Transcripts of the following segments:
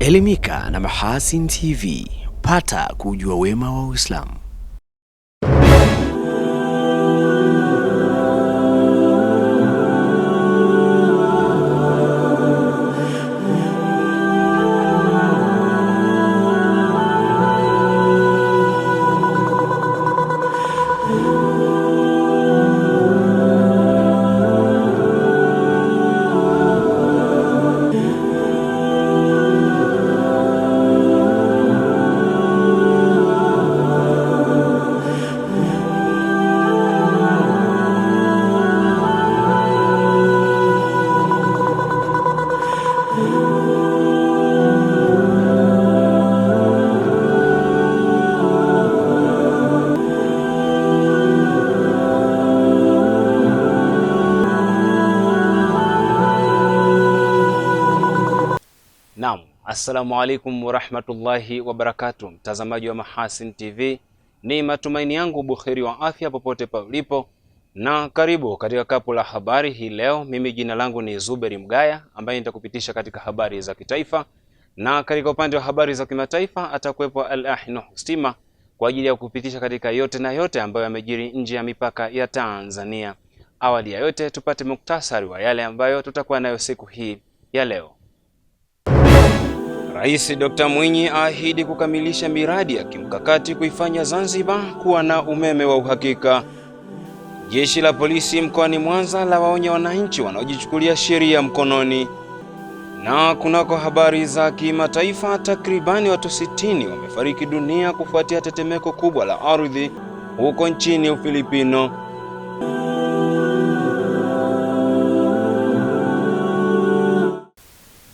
Elimika na Mahasin TV, pata kujua wema wa Uislamu. Naam, assalamu alaikum warahmatullahi wabarakatuh. Mtazamaji wa Mahasin TV, ni matumaini yangu buheri wa afya popote pa ulipo, na karibu katika kapu la habari hii leo. Mimi jina langu ni Zuberi Mgaya, ambaye nitakupitisha katika habari za kitaifa, na katika upande wa habari za kimataifa atakuwepo Al-Ahinu Stima kwa ajili ya kupitisha katika yote na yote ambayo yamejiri nje ya mipaka ya Tanzania. Awali ya yote tupate muktasari wa yale ambayo tutakuwa nayo siku hii ya leo. Rais Dr. Mwinyi ahidi kukamilisha miradi ya kimkakati kuifanya Zanzibar kuwa na umeme wa uhakika. Jeshi la polisi mkoani Mwanza la waonya wananchi wanaojichukulia sheria mkononi. Na kunako habari za kimataifa, takribani watu 60 wamefariki dunia kufuatia tetemeko kubwa la ardhi huko nchini Ufilipino.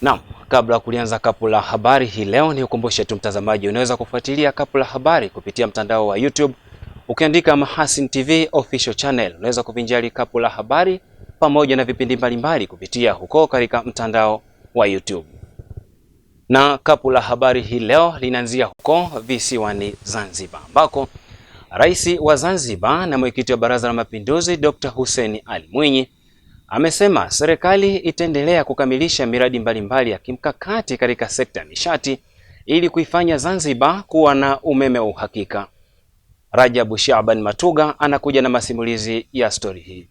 Naam, kabla kulianza kapu la habari hii leo, ni ukumbushe tu mtazamaji, unaweza kufuatilia kapu la habari kupitia mtandao wa YouTube ukiandika Mahasin TV official channel. Unaweza kuvinjari kapu la habari pamoja na vipindi mbalimbali kupitia huko katika mtandao wa YouTube. Na kapu la habari hii leo linaanzia huko visiwani Zanzibar, ambako Rais wa Zanzibar na mwenyekiti wa Baraza la Mapinduzi Dr. Hussein Ali Mwinyi amesema serikali itaendelea kukamilisha miradi mbalimbali ya kimkakati katika sekta ya nishati ili kuifanya Zanzibar kuwa na umeme wa uhakika. Rajabu Shaban Matuga anakuja na masimulizi ya stori hii.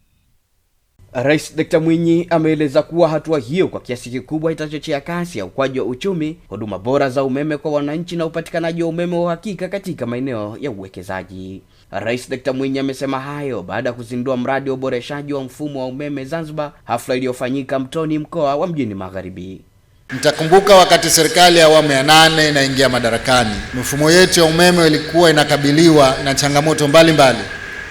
Rais Dr. Mwinyi ameeleza kuwa hatua hiyo kwa kiasi kikubwa itachochea kasi ya ukuaji wa uchumi, huduma bora za umeme kwa wananchi na upatikanaji wa umeme wa uhakika katika maeneo ya uwekezaji. Rais Dr. Mwinyi amesema hayo baada ya kuzindua mradi wa uboreshaji wa mfumo wa umeme Zanzibar, hafla iliyofanyika Mtoni, mkoa wa Mjini Magharibi. Mtakumbuka wakati serikali ya awamu ya 8 inaingia madarakani, mifumo yetu ya umeme ilikuwa inakabiliwa na changamoto mbalimbali,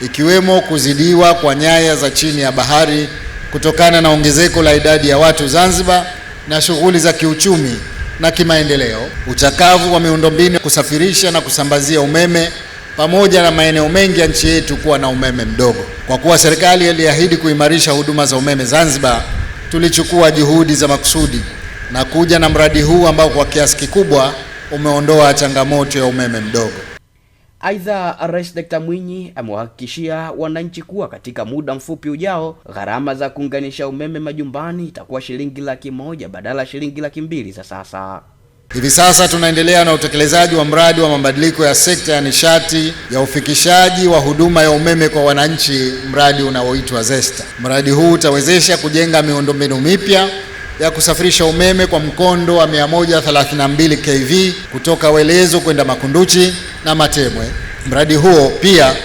ikiwemo kuzidiwa kwa nyaya za chini ya bahari kutokana na ongezeko la idadi ya watu Zanzibar na shughuli za kiuchumi na kimaendeleo, uchakavu wa miundombinu kusafirisha na kusambazia umeme, pamoja na maeneo mengi ya nchi yetu kuwa na umeme mdogo. Kwa kuwa serikali iliahidi kuimarisha huduma za umeme Zanzibar, tulichukua juhudi za makusudi na kuja na mradi huu ambao kwa kiasi kikubwa umeondoa changamoto ya umeme mdogo. Aidha, Rais Dr. Mwinyi amewahakikishia wananchi kuwa katika muda mfupi ujao gharama za kuunganisha umeme majumbani itakuwa shilingi 100,000 badala shilingi 200,000 za sasa. Hivi sasa tunaendelea na utekelezaji wa mradi wa mabadiliko ya sekta ya nishati ya ufikishaji wa huduma ya umeme kwa wananchi, mradi unaoitwa ZESTA. Mradi huu utawezesha kujenga miundombinu mipya ya kusafirisha umeme kwa mkondo wa 132 kV kutoka Welezo kwenda Makunduchi na Matemwe. Mradi huo pia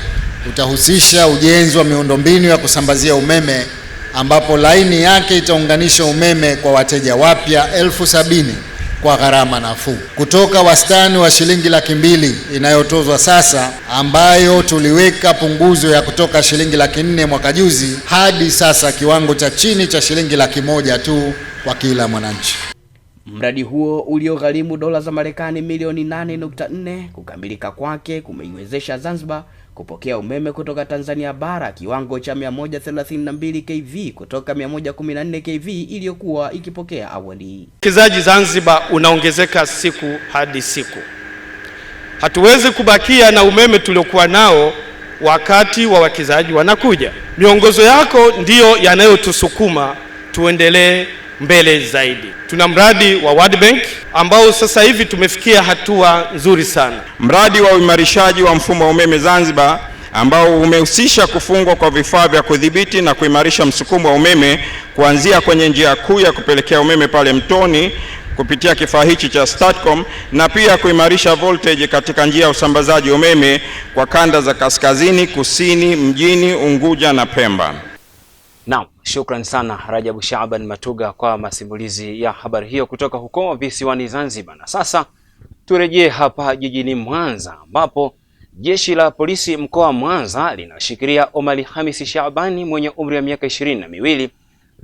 utahusisha ujenzi wa miundombinu ya kusambazia umeme, ambapo laini yake itaunganisha umeme kwa wateja wapya 70,000 kwa gharama nafuu, kutoka wastani wa shilingi 200,000 inayotozwa sasa, ambayo tuliweka punguzo ya kutoka shilingi 400,000 mwaka juzi, hadi sasa kiwango cha chini cha shilingi 100,000 tu kwa kila mwananchi. Mradi huo uliogharimu dola za Marekani milioni 8.4 kukamilika kwake kumeiwezesha Zanzibar kupokea umeme kutoka Tanzania bara kiwango cha 132 kV kutoka 114 kV iliyokuwa ikipokea awali. Uwekezaji Zanzibar unaongezeka siku hadi siku. Hatuwezi kubakia na umeme tuliokuwa nao wakati wawekezaji wanakuja. Miongozo yako ndiyo yanayotusukuma tuendelee mbele zaidi. Tuna mradi wa World Bank ambao sasa hivi tumefikia hatua nzuri sana. Mradi wa uimarishaji wa mfumo wa umeme Zanzibar ambao umehusisha kufungwa kwa vifaa vya kudhibiti na kuimarisha msukumo wa umeme kuanzia kwenye njia kuu ya kupelekea umeme pale Mtoni kupitia kifaa hichi cha Statcom, na pia kuimarisha voltage katika njia ya usambazaji umeme kwa kanda za kaskazini, kusini, mjini, Unguja na Pemba. Naam, shukrani sana Rajabu Shaaban Matuga kwa masimulizi ya habari hiyo kutoka huko visiwani Zanzibar. Na sasa turejee hapa jijini Mwanza ambapo jeshi la polisi mkoa wa Mwanza linashikilia Omari Hamisi Shaabani mwenye umri wa miaka 22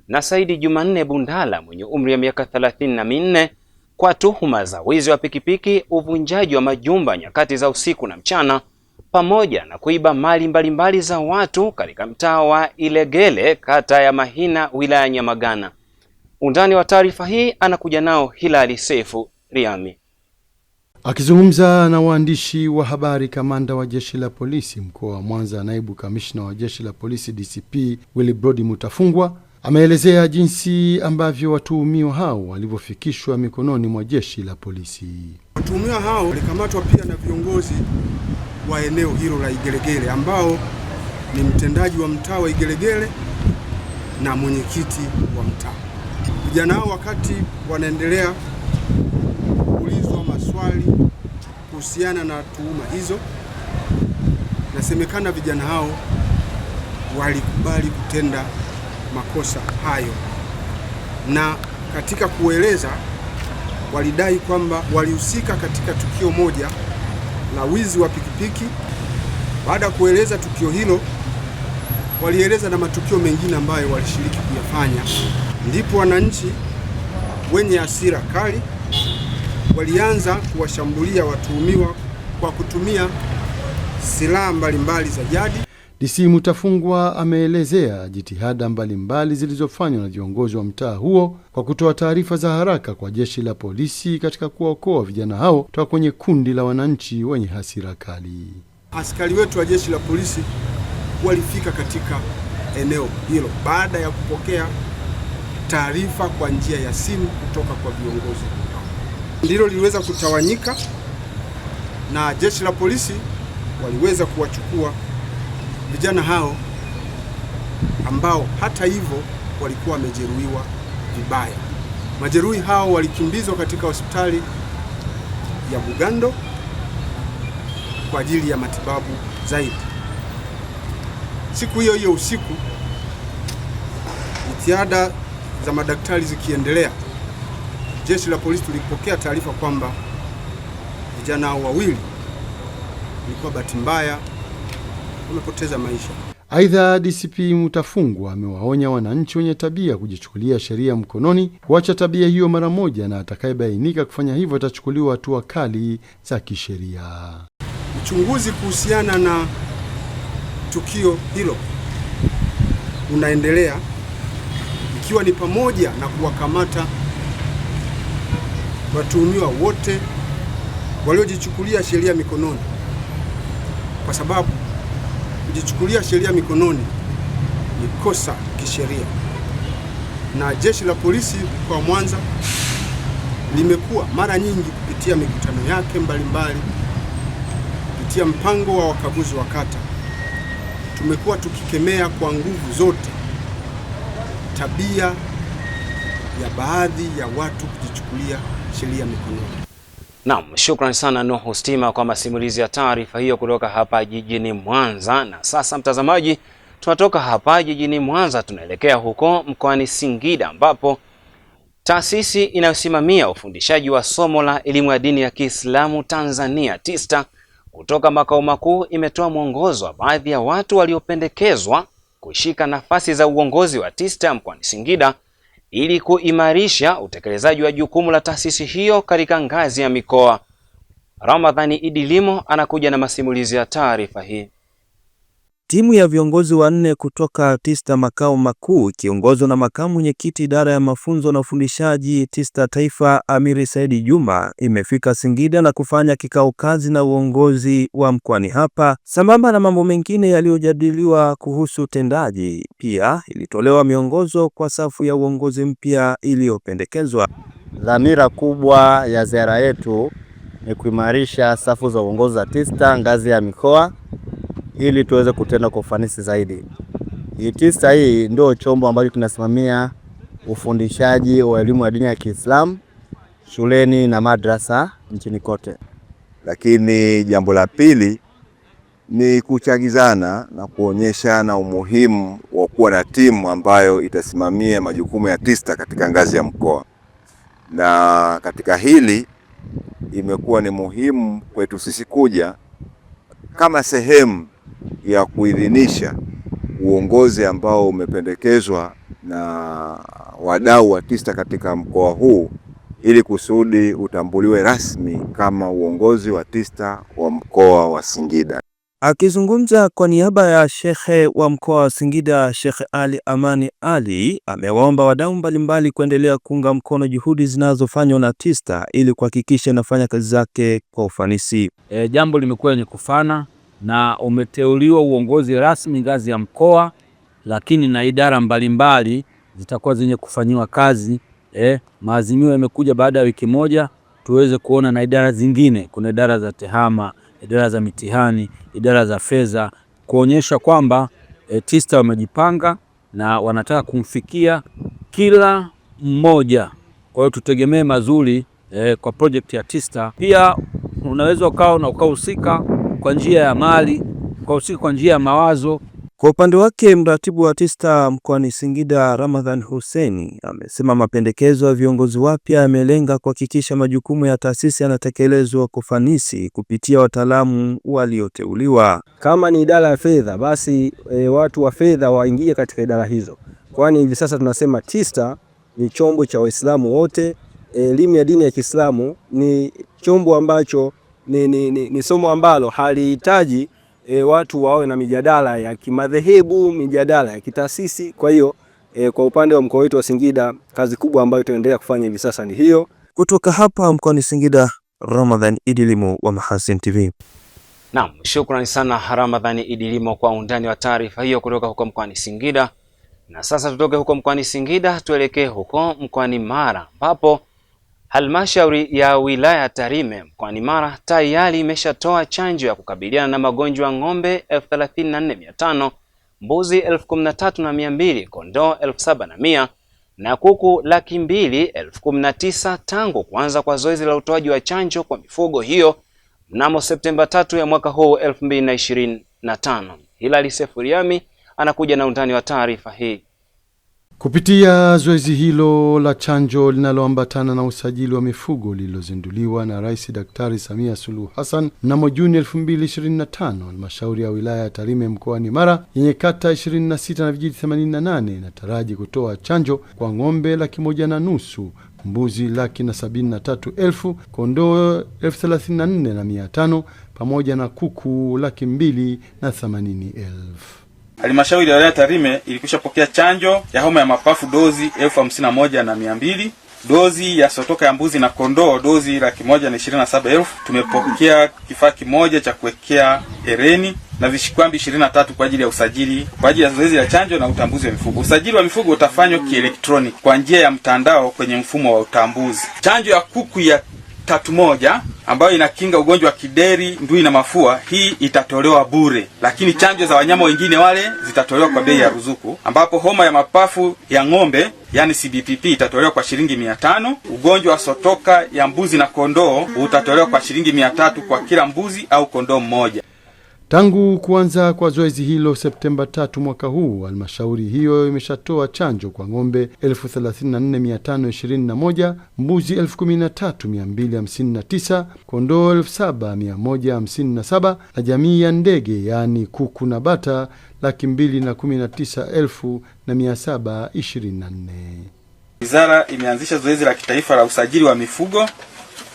na Saidi Jumanne Bundala mwenye umri wa miaka 34 kwa tuhuma za wizi wa pikipiki, uvunjaji wa majumba nyakati za usiku na mchana, pamoja na kuiba mali mbalimbali za watu katika mtaa wa Ilegele, kata ya Mahina, wilaya ya Nyamagana. Undani wa taarifa hii anakuja nao Hilali Sefu Riami. Akizungumza na waandishi wa habari, kamanda wa jeshi la polisi mkoa wa Mwanza, naibu kamishna wa jeshi la polisi DCP Willibrod Mutafungwa, ameelezea jinsi ambavyo watuhumiwa hao walivyofikishwa mikononi mwa jeshi la polisi. Watuhumiwa hao walikamatwa pia na viongozi wa eneo hilo la Igelegele ambao ni mtendaji wa mtaa wa Igelegele na mwenyekiti wa mtaa. Vijana hao wakati wanaendelea kuulizwa maswali kuhusiana na tuhuma hizo, nasemekana vijana hao walikubali kutenda makosa hayo, na katika kueleza walidai kwamba walihusika katika tukio moja la wizi wa pikipiki. Baada ya kueleza tukio hilo, walieleza na matukio mengine ambayo walishiriki kuyafanya. Ndipo wananchi wenye hasira kali walianza kuwashambulia watuhumiwa kwa kutumia silaha mbalimbali za jadi. DC Mutafungwa ameelezea jitihada mbalimbali zilizofanywa na viongozi wa mtaa huo kwa kutoa taarifa za haraka kwa jeshi la polisi katika kuwaokoa vijana hao kutoka kwenye kundi la wananchi wenye hasira kali. Askari wetu wa jeshi la polisi walifika katika eneo hilo baada ya kupokea taarifa kwa njia ya simu kutoka kwa viongozi. Ndilo liliweza kutawanyika na jeshi la polisi waliweza kuwachukua vijana hao ambao hata hivyo walikuwa wamejeruhiwa vibaya. Majeruhi hao walikimbizwa katika hospitali ya Bugando kwa ajili ya matibabu zaidi. Siku hiyo hiyo usiku, jitihada za madaktari zikiendelea, jeshi la polisi tulipokea taarifa kwamba vijana hao wawili walikuwa bahati mbaya wamepoteza maisha. Aidha, DCP Mutafungwa amewaonya wananchi wenye tabia kujichukulia sheria mkononi kuacha tabia hiyo mara moja, na atakayebainika kufanya hivyo atachukuliwa hatua kali za kisheria. Uchunguzi kuhusiana na tukio hilo unaendelea, ikiwa ni pamoja na kuwakamata watuhumiwa wote waliojichukulia sheria mikononi, kwa sababu kujichukulia sheria mikononi ni kosa kisheria. Na jeshi la polisi kwa Mwanza limekuwa mara nyingi kupitia mikutano yake mbalimbali, kupitia mpango wa wakaguzi wa kata, tumekuwa tukikemea kwa nguvu zote tabia ya baadhi ya watu kujichukulia sheria mikononi. Naam, shukrani sana Nuhu Stima kwa masimulizi ya taarifa hiyo kutoka hapa jijini Mwanza. Na sasa mtazamaji, tunatoka hapa jijini Mwanza tunaelekea huko mkoani Singida ambapo taasisi inayosimamia ufundishaji wa somo la elimu ya dini ya Kiislamu Tanzania TISTA kutoka makao makuu imetoa mwongozo wa baadhi ya watu waliopendekezwa kushika nafasi za uongozi wa TISTA mkoani Singida ili kuimarisha utekelezaji wa jukumu la taasisi hiyo katika ngazi ya mikoa. Ramadhani Idi Limo anakuja na masimulizi ya taarifa hii. Timu ya viongozi wanne kutoka TISTA makao makuu ikiongozwa na makamu mwenyekiti idara ya mafunzo na ufundishaji TISTA Taifa Amiri Saidi Juma imefika Singida na kufanya kikao kazi na uongozi wa mkoani hapa, sambamba na mambo mengine yaliyojadiliwa kuhusu utendaji. Pia ilitolewa miongozo kwa safu ya uongozi mpya iliyopendekezwa. Dhamira kubwa ya ziara yetu ni kuimarisha safu za uongozi wa TISTA ngazi ya mikoa ili tuweze kutenda kwa ufanisi zaidi. TISTA hii ndio chombo ambacho kinasimamia ufundishaji wa elimu ya dini ya Kiislamu shuleni na madrasa nchini kote. Lakini jambo la pili ni kuchagizana na kuonyeshana umuhimu wa kuwa na timu ambayo itasimamia majukumu ya TISTA katika ngazi ya mkoa. Na katika hili imekuwa ni muhimu kwetu sisi kuja kama sehemu ya kuidhinisha uongozi ambao umependekezwa na wadau wa TISTA katika mkoa huu ili kusudi utambuliwe rasmi kama uongozi wa TISTA wa mkoa wa Singida. Akizungumza kwa niaba ya Shekhe wa mkoa wa Singida, Shekhe Ali Amani Ali amewaomba wadau mbalimbali kuendelea kuunga mkono juhudi zinazofanywa na TISTA ili kuhakikisha inafanya kazi zake kwa ufanisi. Jambo limekuwa lenye kufana na umeteuliwa uongozi rasmi ngazi ya mkoa, lakini na idara mbalimbali zitakuwa zenye kufanyiwa kazi. Maazimio yamekuja baada ya wiki moja tuweze kuona na idara zingine. Kuna idara za tehama, idara za mitihani, idara za fedha, kuonyesha kwamba TISTA wamejipanga na wanataka kumfikia kila mmoja. Kwa hiyo tutegemee mazuri kwa project ya TISTA. Pia unaweza ukahusika kwa njia ya mali, ukahusika kwa njia ya mawazo. Kwa upande wake mratibu wa TISTA mkoani Singida Ramadhan Hussein amesema mapendekezo ya viongozi wapya yamelenga kuhakikisha majukumu ya taasisi yanatekelezwa kwa ufanisi kupitia wataalamu walioteuliwa. Kama ni idara ya fedha, basi watu wa fedha waingie katika idara hizo, kwani hivi sasa tunasema TISTA ni chombo cha Waislamu wote. Elimu ya dini ya Kiislamu ni chombo ambacho ni somo ambalo halihitaji watu wawe na mijadala ya kimadhehebu, mijadala ya kitaasisi. Kwa hiyo kwa upande wa mkoa wetu wa Singida, kazi kubwa ambayo tunaendelea kufanya hivi sasa ni hiyo. Kutoka hapa mkoani Singida, Ramadhan Idilimo wa Mahasin TV. Naam, shukrani sana Ramadhan Idilimo kwa undani wa taarifa hiyo kutoka huko mkoani Singida. Na sasa tutoke huko mkoani Singida tuelekee huko mkoani Mara, ambapo halmashauri ya wilaya Tarime mkoani Mara tayari imeshatoa chanjo ya kukabiliana na magonjwa ng'ombe 34,500, mbuzi 13,200, kondoo 7,100 na kuku 200,019 tangu kuanza kwa zoezi la utoaji wa chanjo kwa mifugo hiyo mnamo Septemba 3 ya mwaka huu 2025. Hilali Sefuriami anakuja na undani wa taarifa hii. Kupitia zoezi hilo la chanjo linaloambatana na usajili wa mifugo lililozinduliwa na Rais Daktari Samia Suluhu Hassan mnamo Juni 2025, halmashauri ya wilaya ya Tarime mkoani Mara yenye kata 26 na vijiji 88 inataraji kutoa chanjo kwa ng'ombe 1,100,000, mbuzi 173,000, kondoo 34,500 pamoja na kuku 2,280,000. Halmashauri ya wilaya Tarime ilikwisha pokea chanjo ya homa ya mapafu dozi 51,200, dozi ya sotoka ya mbuzi na kondoo dozi 127,000. Tumepokea kifaa kimoja cha kuwekea hereni na vishikwambi 23 kwa ajili ya usajili kwa ajili ya zoezi la chanjo na utambuzi wa mifugo. Usajili wa mifugo utafanywa kielektroniki kwa njia ya mtandao kwenye mfumo wa utambuzi. Chanjo ya kuku ya 3-1 ambayo inakinga ugonjwa wa kideri, ndui na mafua, hii itatolewa bure. Lakini chanjo za wanyama wengine wale zitatolewa kwa bei ya ruzuku, ambapo homa ya mapafu ya ng'ombe yani CBPP itatolewa kwa shilingi 500. Ugonjwa wa sotoka ya mbuzi na kondoo utatolewa kwa shilingi 300 kwa kila mbuzi au kondoo mmoja. Tangu kuanza kwa zoezi hilo Septemba 3 mwaka huu, halmashauri hiyo imeshatoa chanjo kwa ng'ombe 34,521, mbuzi 13,259, kondoo 7,157 na jamii ya ndege yani kuku na bata 219,724. Wizara imeanzisha zoezi la kitaifa la usajili wa mifugo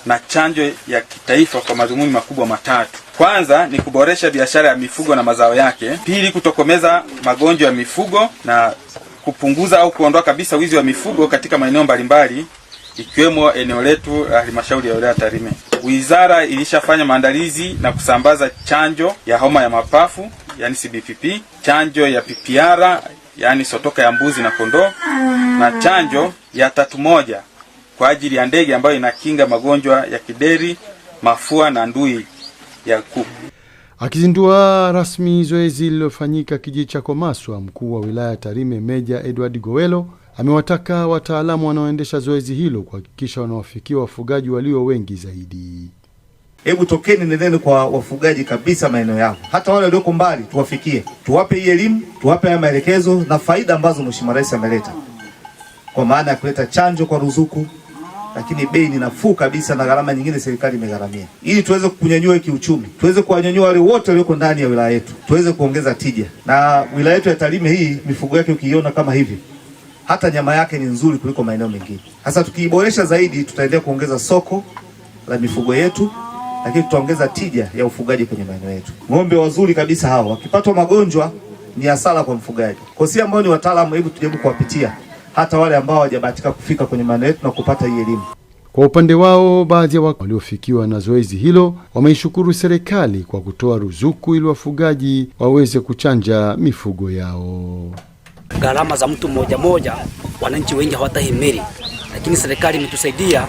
na chanjo ya kitaifa kwa madhumuni makubwa matatu. Kwanza ni kuboresha biashara ya mifugo na mazao yake. Pili, kutokomeza magonjwa ya mifugo na kupunguza au kuondoa kabisa wizi wa mifugo katika maeneo mbalimbali ikiwemo eneo letu la halmashauri ya wilaya Tarime. Wizara ilishafanya maandalizi na kusambaza chanjo ya homa ya mapafu yani CBPP, chanjo ya PPR yani sotoka ya mbuzi na kondoo, na chanjo ya tatu moja kwa ajili ya ndege ambayo inakinga magonjwa ya kideri, mafua na ndui ya kuku. Akizindua rasmi zoezi lililofanyika kijiji cha Komaswa, mkuu wa wilaya Tarime Meja Edward Gowelo amewataka wataalamu wanaoendesha zoezi hilo kuhakikisha wanawafikia wafugaji walio wengi zaidi. Hebu tokeni nendeni kwa wafugaji kabisa maeneo yao. Hata wale walioko mbali tuwafikie. Tuwape hii elimu, tuwape haya maelekezo na faida ambazo Mheshimiwa Rais ameleta. Kwa maana ya kuleta chanjo kwa ruzuku, lakini bei ni nafuu kabisa na gharama nyingine serikali imegharamia. Ili tuweze kunyanyua kiuchumi, tuweze kuwanyanyua wale wote walioko ndani ya wilaya yetu, tuweze kuongeza tija. Na wilaya yetu ya Tarime hii mifugo yake ukiiona kama hivi, hata nyama yake ni nzuri kuliko maeneo mengine. Sasa tukiiboresha zaidi tutaendelea kuongeza soko la mifugo yetu, lakini tutaongeza tija ya ufugaji kwenye maeneo yetu. Ng'ombe wazuri kabisa hao wakipatwa magonjwa ni hasara kwa mfugaji. Kwa sisi ambao ni wataalamu, hebu tujaribu kuwapitia hata wale ambao hawajabahatika kufika kwenye maeneo yetu na kupata hii elimu. Kwa upande wao, baadhi ya waliofikiwa na zoezi hilo wameishukuru serikali kwa kutoa ruzuku ili wafugaji waweze kuchanja mifugo yao. Gharama za mtu mmoja wananchi wengi hawatahimili, lakini serikali imetusaidia,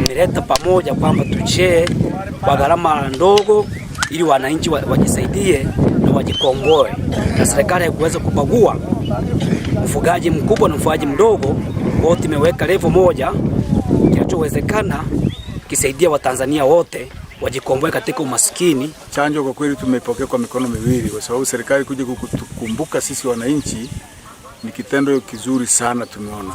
imeleta pamoja kwamba tuchee kwa gharama ndogo ili wananchi wajisaidie na wajikomboe. Na serikali haikuweza kubagua mfugaji mkubwa na mfugaji mdogo, wote imeweka level moja, kinachowezekana kisaidia Watanzania wote wajikomboe katika umaskini. Chanjo kwa kweli tumepokea kwa mikono miwili, kwa sababu serikali kuja kukumbuka sisi wananchi ni kitendo kizuri sana tumeona.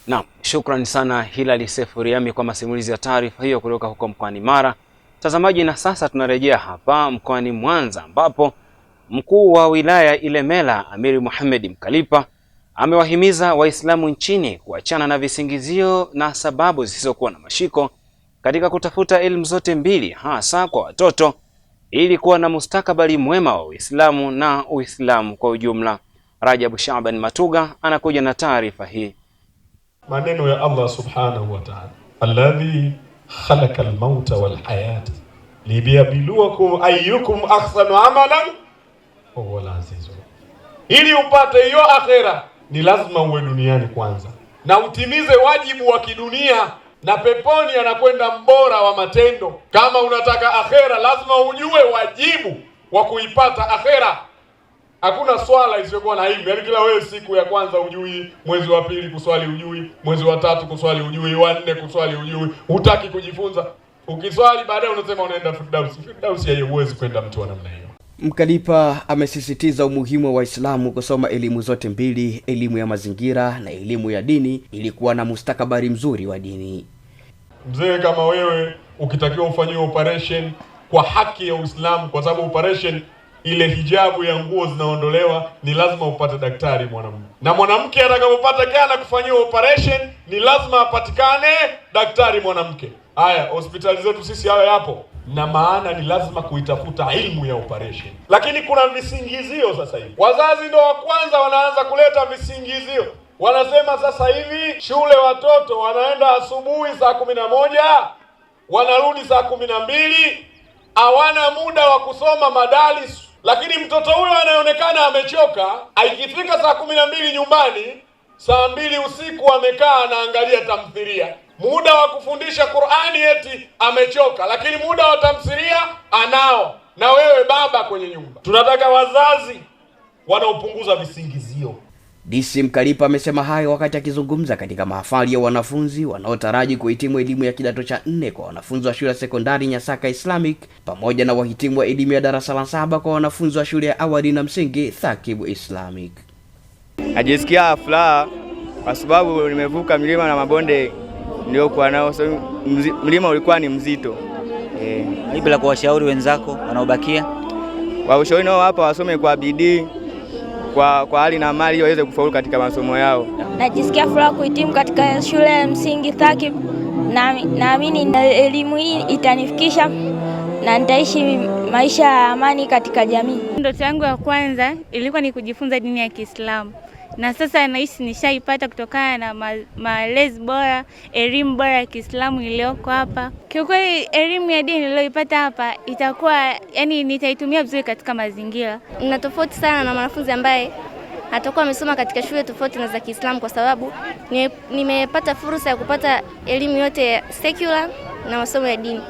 Naam, shukrani sana Hilali Sefuriami kwa masimulizi ya taarifa hiyo kutoka huko mkoani Mara. Mtazamaji, na sasa tunarejea hapa mkoani Mwanza ambapo mkuu wa wilaya Ilemela Amiri Mohamed Mkalipa amewahimiza Waislamu nchini kuachana na visingizio na sababu zisizokuwa na mashiko katika kutafuta elimu zote mbili, hasa kwa watoto, ili kuwa na mustakabali mwema wa Uislamu na Uislamu kwa ujumla. Rajabu Shaban Matuga anakuja na taarifa hii. Maneno ya Allah subhanahu wa ta'ala, alladhi khalaqa al-mauta wal hayata liyabluwakum ayyukum ahsanu amalan wa huwa al-azizul. Ili upate hiyo akhera ni lazima uwe duniani kwanza na utimize wajibu wa kidunia, na peponi anakwenda mbora wa matendo. Kama unataka akhera lazima ujue wajibu wa kuipata akhera. Hakuna swala isiyokuwa na elimu. Yaani kila wewe siku ya kwanza ujui, mwezi wa pili kuswali ujui, mwezi wa tatu kuswali ujui, wa nne kuswali ujui, hutaki kujifunza. Ukiswali baadaye unasema unaenda Firdaus. Firdaus yeye huwezi kwenda mtu wa namna hiyo. Mkalipa amesisitiza umuhimu wa Waislamu kusoma elimu zote mbili, elimu ya mazingira na elimu ya dini, ili kuwa na mustakabali mzuri wa dini. Mzee kama wewe ukitakiwa ufanyiwe operation kwa haki ya Uislamu, kwa sababu operation ile hijabu ya nguo zinaondolewa, ni lazima upate daktari mwanamume. Na mwanamke atakapopata kana kufanyiwa operation ni lazima apatikane daktari mwanamke. Haya, hospitali zetu sisi hayo yapo, na maana ni lazima kuitafuta elimu ya operation. Lakini kuna visingizio sasa hivi. Wazazi ndio wa kwanza wanaanza kuleta visingizio. Wanasema sasa hivi shule watoto wanaenda asubuhi saa 11, wanarudi saa 12, hawana muda wa kusoma madalis. Lakini mtoto huyo anaonekana amechoka, ikifika saa 12 nyumbani, saa 2 usiku amekaa anaangalia tamthilia. Muda wa kufundisha Qur'ani eti amechoka, lakini muda wa tamthilia anao. Na wewe baba kwenye nyumba. Tunataka wazazi wanaopunguza visingizio. DC Mkalipa amesema hayo wakati akizungumza katika mahafali ya wanafunzi wanaotaraji kuhitimu elimu ya kidato cha 4 kwa wanafunzi wa shule ya sekondari Nyasaka Islamic, pamoja na wahitimu wa elimu ya darasa la 7 kwa wanafunzi wa shule ya awali na msingi Thakibu Islamic. Najisikia furaha kwa sababu nimevuka milima na mabonde niliokuwa nao. So, mlima ulikuwa ni mzito. Bila kuwashauri wenzako wanaobakia, kwa ushauri nao hapa wasome kwa bidii, kwa hali na mali waweze kufaulu katika masomo yao. Najisikia furaha kuhitimu katika shule ya msingi Thaqib Naamini elimu hii itanifikisha na nitaishi maisha ya amani katika jamii. Ndoto yangu ya kwanza ilikuwa ni kujifunza dini ya Kiislamu. Na sasa nahisi nishaipata kutokana na malezi bora, elimu bora ya Kiislamu iliyoko hapa. Kiukweli elimu ya dini niliyoipata hapa itakuwa nitaitumia vizuri katika mazingira. Na tofauti sana na mwanafunzi ambaye atakuwa amesoma katika shule tofauti na za Kiislamu, kwa sababu nimepata fursa ya kupata elimu yote ya secular na masomo ya dini.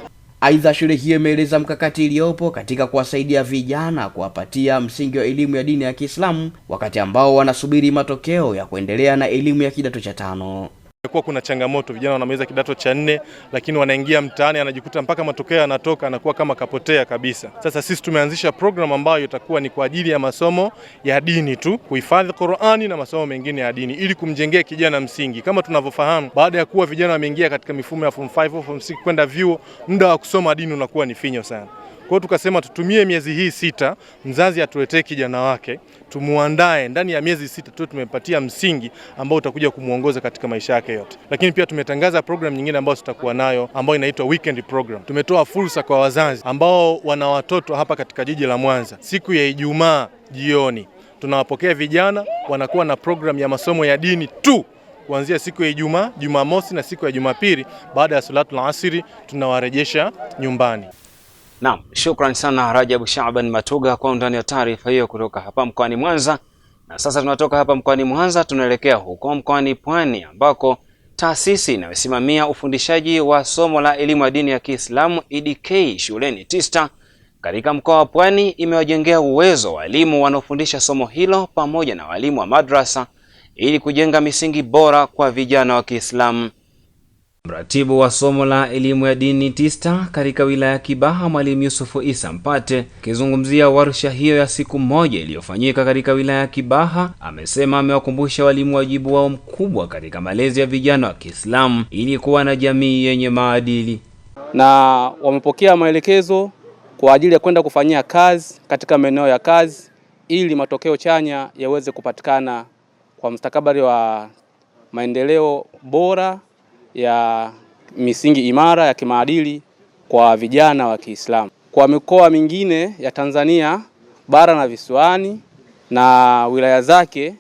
Aidha, shule hiyo imeeleza mkakati iliopo katika kuwasaidia vijana kuwapatia msingi wa elimu ya dini ya Kiislamu wakati ambao wanasubiri matokeo ya kuendelea na elimu ya kidato cha 5. Kwa kuna changamoto, vijana wanamaliza kidato cha 4 lakini wanaingia mtaani, anajikuta mpaka matokeo yanatoka anakuwa kama kapotea kabisa. Sasa sisi tumeanzisha program ambayo itakuwa ni kwa ajili ya masomo ya dini tu, kuhifadhi Qur'ani na masomo mengine ya dini ili kumjengea kijana msingi. Kama tunavyofahamu, baada ya kuwa vijana wameingia katika mifumo ya form 5 au form 6 kwenda vyuo, muda wa kusoma dini unakuwa ni finyo sana. Kwa hiyo tukasema tutumie miezi hii 6, mzazi atuletee kijana wake, tumuandae ndani ya miezi 6 tu tumempatia msingi ambao utakuja kumuongoza katika maisha yake yote. Lakini pia tumetangaza program nyingine ambayo tutakuwa nayo ambayo inaitwa weekend program. Tumetoa fursa kwa wazazi ambao wana watoto hapa katika jiji la Mwanza. Siku ya Ijumaa jioni tunawapokea vijana, wanakuwa na program ya masomo ya dini tu kuanzia siku ya Ijumaa, Jumamosi na siku ya Jumapili. Baada ya salatul asiri tunawarejesha nyumbani. Naam, shukrani sana Rajabu Shaaban Matuga kwa undani ya taarifa hiyo kutoka hapa mkoani Mwanza. Na sasa tunatoka hapa mkoani Mwanza tunaelekea huko mkoani Pwani ambako taasisi inayosimamia ufundishaji wa somo la elimu ya dini ya Kiislamu EDK shuleni TISTA katika mkoa wa Pwani imewajengea uwezo walimu wanaofundisha somo hilo pamoja na walimu wa madrasa ili kujenga misingi bora kwa vijana wa Kiislamu. Mratibu wa somo la elimu ya dini TISTA katika wilaya ya Kibaha, Mwalimu Yusufu Isa Mpate, akizungumzia warsha hiyo ya siku moja iliyofanyika katika wilaya ya Kibaha, amesema amewakumbusha walimu wajibu wao mkubwa katika malezi ya vijana wa Kiislamu ili kuwa na jamii yenye maadili. Na wamepokea maelekezo kwa ajili ya kwenda kufanyia kazi katika maeneo ya kazi ili matokeo chanya yaweze kupatikana kwa mustakabali wa maendeleo bora ya misingi imara ya kimaadili kwa vijana wa Kiislamu. Kwa mikoa mingine ya Tanzania bara na visiwani na wilaya zake,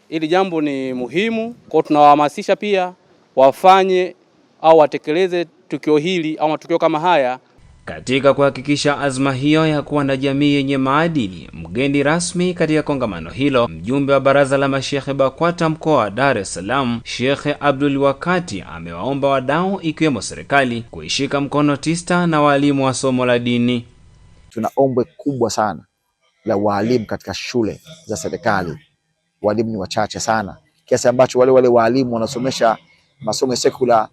ili jambo ni muhimu. Kwa tunawahamasisha pia wafanye au watekeleze tukio hili au matukio kama haya. Katika kuhakikisha azma hiyo ya kuwa na jamii yenye maadili, mgeni rasmi katika kongamano hilo, mjumbe wa Baraza la Masheikh BAKWATA mkoa wa Dar es Salaam, Sheikh Abdul Wakati, amewaomba wadau ikiwemo serikali kuishika mkono TISTA na walimu wa somo la dini. Tuna ombwe kubwa sana la walimu katika shule za serikali. Walimu ni wachache sana, kiasi ambacho wale walimu wanasomesha masomo ya sekula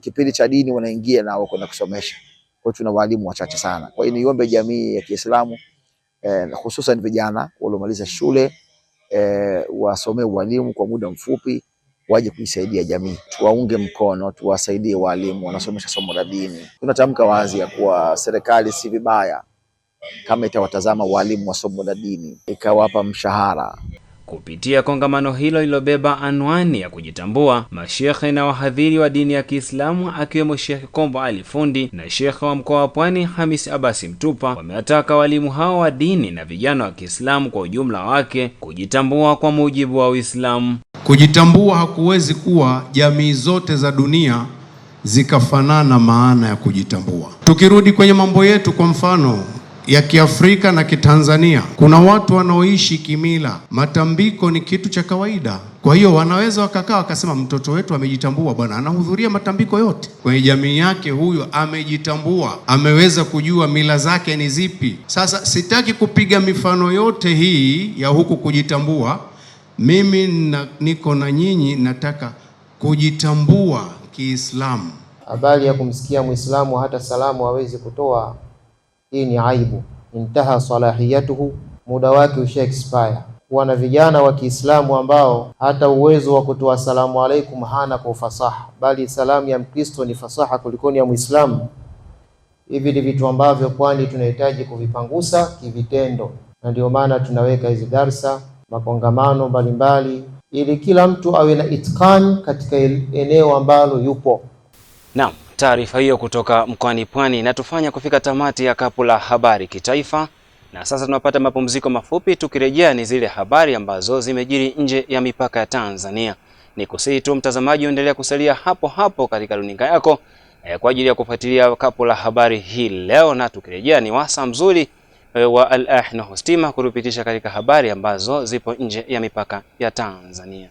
kipindi cha dini wanaingia na wako na kusomesha. Kwa tuna walimu wachache sana. Kwa hiyo niombe jamii ya Kiislamu hususan vijana waliomaliza shule wasomee walimu kwa muda mfupi, waje kuisaidia jamii. Tuwaunge mkono, tuwasaidie walimu wanasomesha somo la dini. Tunatamka wazi ya kuwa serikali si vibaya kama itawatazama walimu wa somo la dini ikawapa mshahara. Kupitia kongamano hilo lilobeba anwani ya kujitambua, mashekhe na wahadhiri wa dini ya Kiislamu akiwemo Sheikh Kombo Ali Fundi na Sheikh wa mkoa wa Pwani Hamis Abasi Mtupa wamewataka walimu hao wa dini na vijana wa Kiislamu kwa ujumla wake kujitambua kwa mujibu wa Uislamu. Kujitambua hakuwezi kuwa jamii zote za dunia zikafanana maana ya kujitambua. Tukirudi kwenye mambo yetu, kwa mfano ya Kiafrika na Kitanzania, kuna watu wanaoishi kimila, matambiko ni kitu cha kawaida. Kwa hiyo wanaweza wakakaa wakasema mtoto wetu amejitambua bwana, anahudhuria matambiko yote kwenye jamii yake, huyo amejitambua, ameweza kujua mila zake ni zipi. Sasa sitaki kupiga mifano yote hii ya huku kujitambua, mimi niko na nyinyi, nataka kujitambua Kiislamu. Habari ya kumsikia Muislamu hata salamu hawezi kutoa, hii ni aibu. Intaha salahiyatuhu, muda wake usha expire. Kuwa na vijana wa Kiislamu ambao hata uwezo wa kutoa salamu alaikum hana kwa ufasaha, bali salamu ya Mkristo ni fasaha kuliko ya Muislamu. Hivi ni vitu ambavyo kwani tunahitaji kuvipangusa kivitendo, na ndio maana tunaweka hizi darsa, makongamano mbalimbali ili kila mtu awe na itqan katika eneo ambalo yupo. Naam, taarifa hiyo kutoka mkoani Pwani inatufanya kufika tamati ya kapu la habari kitaifa, na sasa tunapata mapumziko mafupi. Tukirejea ni zile habari ambazo zimejiri nje ya mipaka ya Tanzania. Nikusihi tu mtazamaji uendelea kusalia hapo hapo katika runinga yako kwa ajili ya kufuatilia kapu la habari hii leo, na tukirejea ni wasa mzuri wa Al-Ahna Stima kurupitisha katika habari ambazo zipo nje ya mipaka ya Tanzania.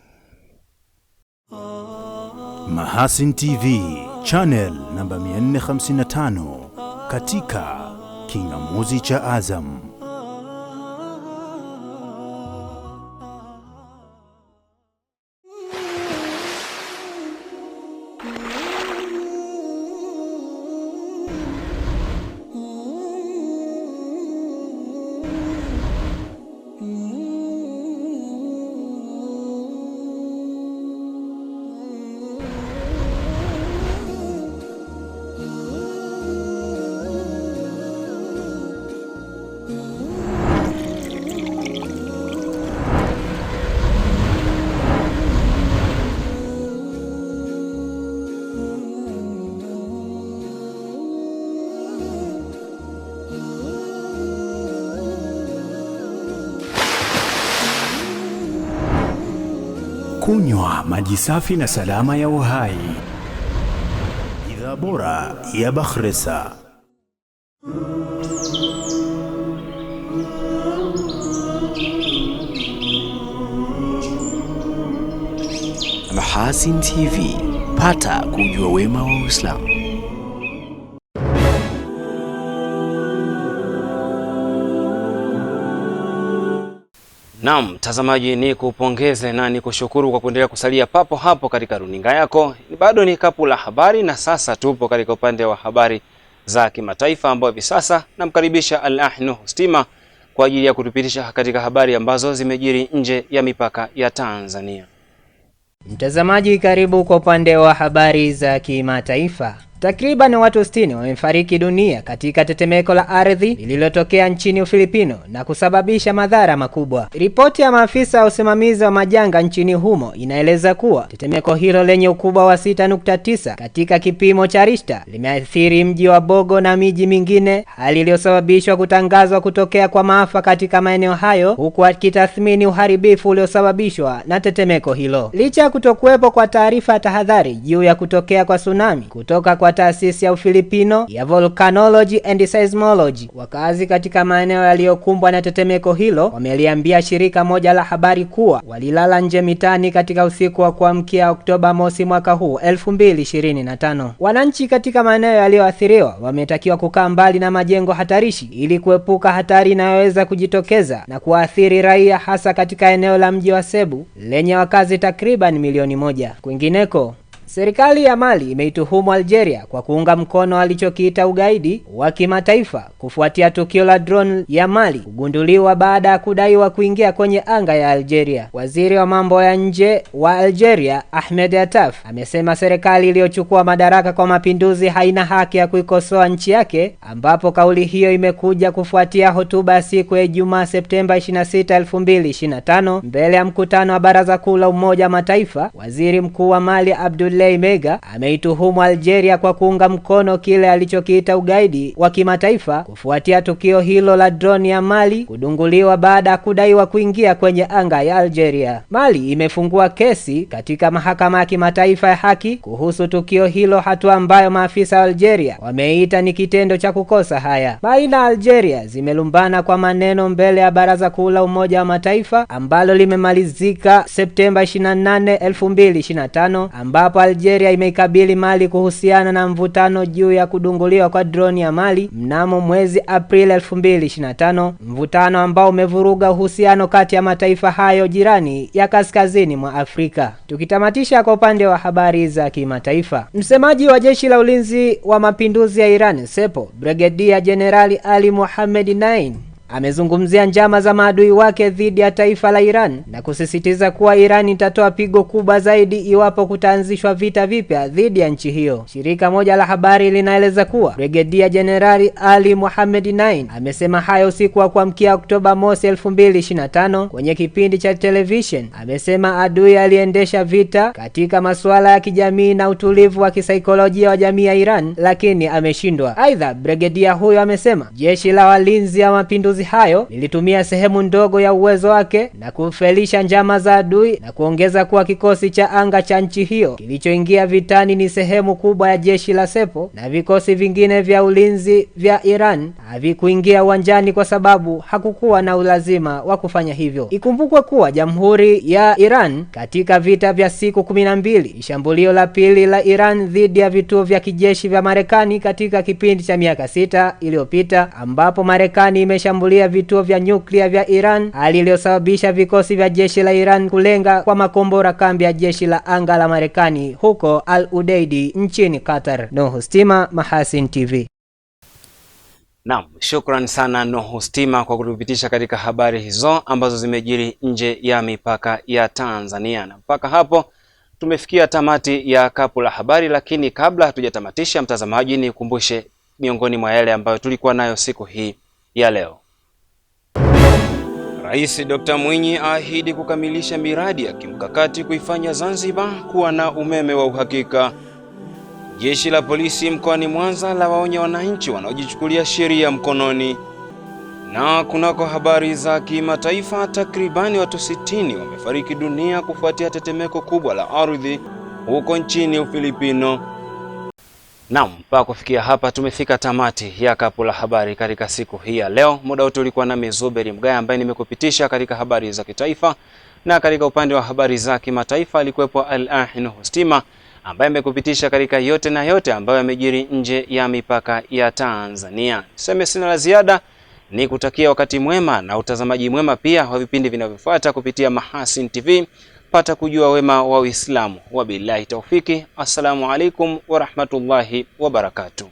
Mahasin TV channel namba 455 katika kingamuzi cha Azam. Kunywa maji safi na salama ya uhai. Bidhaa bora ya Bakhresa. Mahasin TV, pata kujua wema wa Uislamu. Naam, mtazamaji, ni kupongeze na ni kushukuru kwa kuendelea kusalia papo hapo katika runinga yako. Bado ni kapu la habari, na sasa tupo katika upande wa habari za kimataifa, ambao hivi sasa namkaribisha Al-Ahna Stima kwa ajili ya kutupitisha katika habari ambazo zimejiri nje ya mipaka ya Tanzania. Mtazamaji, karibu kwa upande wa habari za kimataifa. Takriban watu 60 wamefariki dunia katika tetemeko la ardhi lililotokea nchini Ufilipino na kusababisha madhara makubwa. Ripoti ya maafisa wa usimamizi wa majanga nchini humo inaeleza kuwa tetemeko hilo lenye ukubwa wa 6.9 katika kipimo cha Richter limeathiri mji wa Bogo na miji mingine, hali iliyosababishwa kutangazwa kutokea kwa maafa katika maeneo hayo, huku akitathmini uharibifu uliosababishwa na tetemeko hilo. Licha ya kutokuwepo kwa taarifa ya tahadhari juu ya kutokea kwa tsunami kutoka kwa taasisi ya Ufilipino ya Volcanology and Seismology, wakazi katika maeneo yaliyokumbwa na tetemeko hilo wameliambia shirika moja la habari kuwa walilala nje mitani katika usiku wa kuamkia Oktoba mosi mwaka huu 2025. Wananchi katika maeneo yaliyoathiriwa wametakiwa kukaa mbali na majengo hatarishi ili kuepuka hatari inayoweza kujitokeza na kuathiri raia, hasa katika eneo la mji wa Cebu lenye wakazi takriban milioni 1. Kwingineko, serikali ya Mali imeituhumu Algeria kwa kuunga mkono alichokiita ugaidi wa kimataifa kufuatia tukio la drone ya Mali kugunduliwa baada ya kudaiwa kuingia kwenye anga ya Algeria. Waziri wa mambo ya nje wa Algeria, Ahmed Attaf, amesema serikali iliyochukua madaraka kwa mapinduzi haina haki ya kuikosoa nchi yake, ambapo kauli hiyo imekuja kufuatia hotuba ya siku ya Ijumaa Septemba 26, 2025 mbele ya mkutano wa Baraza Kuu la Umoja wa Mataifa. Waziri Mkuu wa Mali Abdoulaye Mega ameituhumu Algeria kwa kuunga mkono kile alichokiita ugaidi wa kimataifa kufuatia tukio hilo la drone ya Mali kudunguliwa baada ya kudaiwa kuingia kwenye anga ya Algeria. Mali imefungua kesi katika mahakama ya kimataifa ya haki kuhusu tukio hilo, hatua ambayo maafisa wa Algeria wameita ni kitendo cha kukosa haya. Mali na Algeria zimelumbana kwa maneno mbele ya Baraza Kuu la Umoja wa Mataifa ambalo limemalizika Septemba 28, 2025, ambapo Algeria imeikabili Mali kuhusiana na mvutano juu ya kudunguliwa kwa drone ya Mali mnamo mwezi Aprili 2025, mvutano ambao umevuruga uhusiano kati ya mataifa hayo jirani ya kaskazini mwa Afrika. Tukitamatisha kwa upande wa habari za kimataifa, msemaji wa Jeshi la Ulinzi wa Mapinduzi ya Iran, Sepo, Brigadier General Ali Mohammed Nain, amezungumzia njama za maadui wake dhidi ya taifa la Iran na kusisitiza kuwa Iran itatoa pigo kubwa zaidi iwapo kutaanzishwa vita vipya dhidi ya nchi hiyo. Shirika moja la habari linaeleza kuwa Brigedia Jenerali Ali Mohamed Nain amesema hayo usiku wa kuamkia Oktoba mosi 2025 kwenye kipindi cha television. Amesema adui aliendesha vita katika masuala ya kijamii na utulivu wa kisaikolojia wa jamii ya Iran, lakini ameshindwa. Aidha, Brigedia huyo amesema jeshi la walinzi ya mapinduzi hayo lilitumia sehemu ndogo ya uwezo wake na kufelisha njama za adui, na kuongeza kuwa kikosi cha anga cha nchi hiyo kilichoingia vitani ni sehemu kubwa ya jeshi la Sepo na vikosi vingine vya ulinzi vya Iran havikuingia uwanjani kwa sababu hakukuwa na ulazima wa kufanya hivyo. Ikumbukwe kuwa Jamhuri ya Iran katika vita vya siku 12, shambulio la pili la Iran dhidi ya vituo vya kijeshi vya Marekani katika kipindi cha miaka 6 iliyopita, ambapo Marekani imeshambulia vituo vya nyuklia vya Iran, hali iliyosababisha vikosi vya jeshi la Iran kulenga kwa makombora kambi ya jeshi la anga la Marekani huko Al Udeid nchini Qatar. Nuhu Stima, Mahasin TV. Naam, shukrani sana Nuhu Stima kwa kutupitisha katika habari hizo ambazo zimejiri nje ya mipaka ya Tanzania. Na mpaka hapo tumefikia tamati ya kapu la habari, lakini kabla hatujatamatisha, mtazamaji, ni kukumbushe miongoni mwa yale ambayo tulikuwa nayo siku hii ya leo. Rais Dr. Mwinyi ahidi kukamilisha miradi ya kimkakati kuifanya Zanzibar kuwa na umeme wa uhakika. Jeshi la polisi mkoani Mwanza la waonya wananchi wanaojichukulia sheria mkononi. Na kunako habari za kimataifa, takribani watu 60 wamefariki dunia kufuatia tetemeko kubwa la ardhi huko nchini Ufilipino. Naam, mpaka kufikia hapa tumefika tamati ya kapu la habari katika siku hii ya leo. Muda wote ulikuwa na Zuberi Mgaya ambaye nimekupitisha katika habari za kitaifa, na katika upande wa habari za kimataifa alikuwepo Al-Ahin Hustima ambaye amekupitisha katika yote na yote ambayo yamejiri nje ya mipaka ya Tanzania. Sema sina la ziada, ni kutakia wakati mwema na utazamaji mwema pia wa vipindi vinavyofuata kupitia Mahasin TV. Pata kujua wema wa Uislamu. Wabillahi taufiki. Assalamu alaikum wa rahmatullahi wa barakatuh.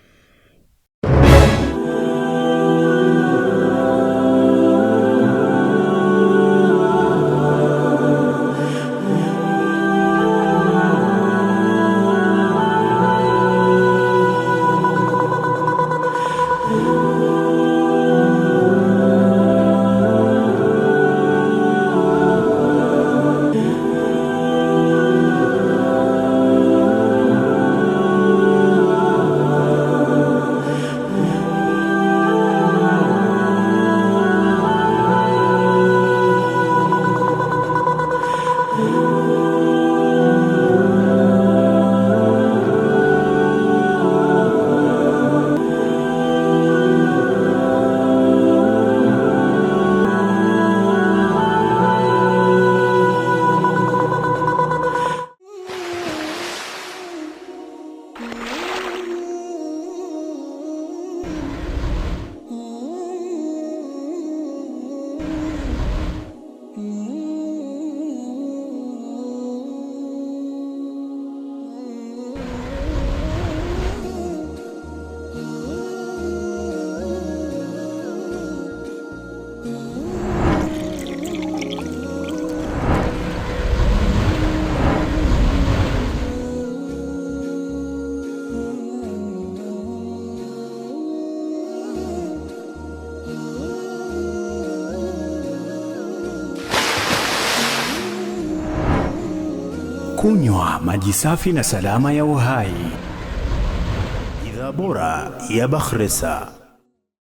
Kunywa maji safi na salama ya uhai. Bidhaa bora ya Bakhresa.